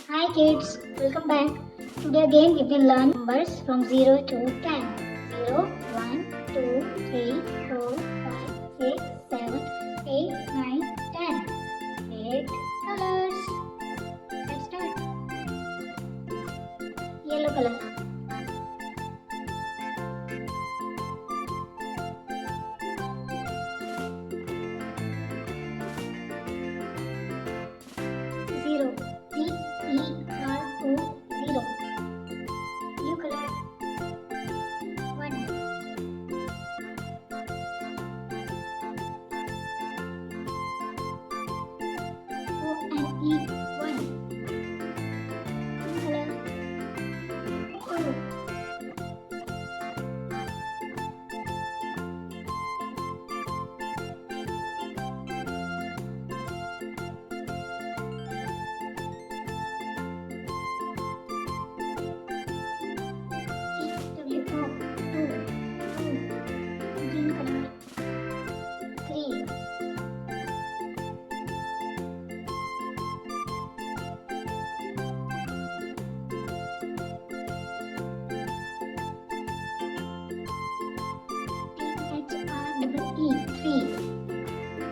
Hi kids, welcome back. Today again we will learn numbers from 0 to 10. 0, 1, 2, 3, 4, 5, 6, 7, 8, 9, 10. Red colors. Let's start. Yellow color. Zero. Z-E-R-O. Zero. Blue color. 1. O-N-E. 1. Green color. 2. T-W-O. 2. 2. Green color. 3. 3.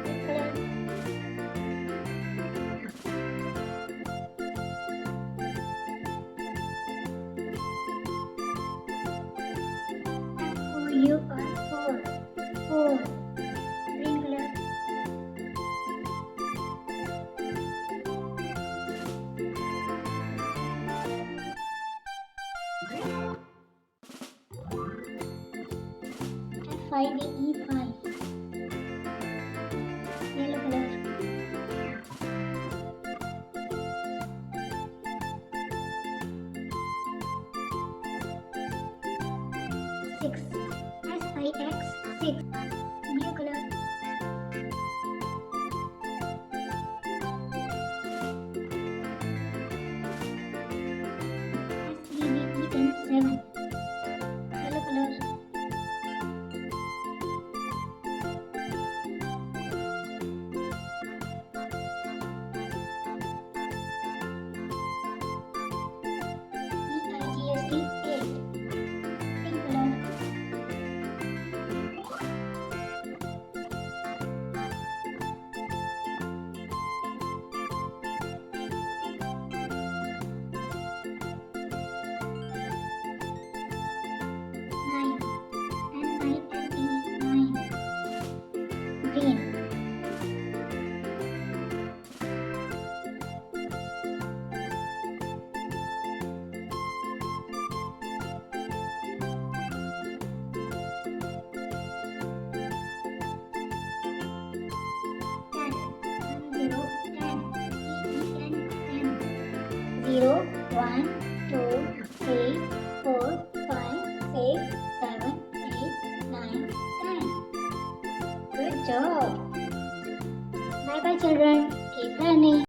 Red color. 4. 4. Green color. 5. Yellow color. 6. S-I-X. 6. Blue color. 7. Yellow color. 8. Pink color. 9. N-I-N-E. 9. Green. 0, 1, 2, 3, 4, 5, 6, 7, 8, 9, 10. Good job. Bye bye children. Keep learning.